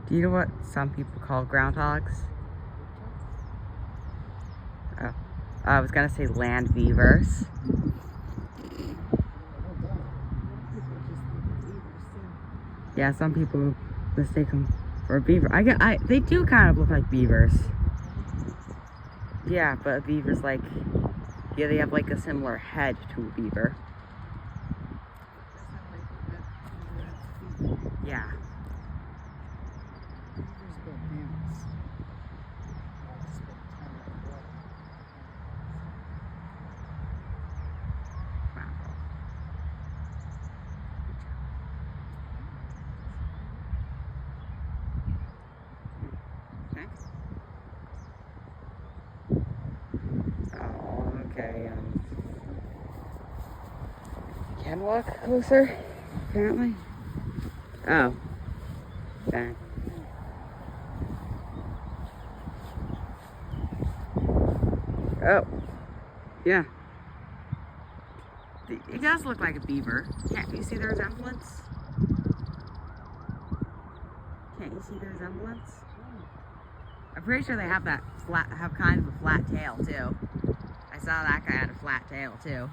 Do you know what some people call groundhogs? Oh, I was gonna say land beavers. Yeah, some people mistake them for a beaver. They do kind of look like beavers. Yeah, but a beaver's like, yeah, they have like a similar head to a beaver. Yeah. Oh, okay. Can walk closer, apparently. Oh. Okay. Oh. Yeah. It does look like a beaver. Can't you see the resemblance? Can't you see the resemblance? I'm pretty sure they have kind of a flat tail too. I saw that guy had a flat tail too.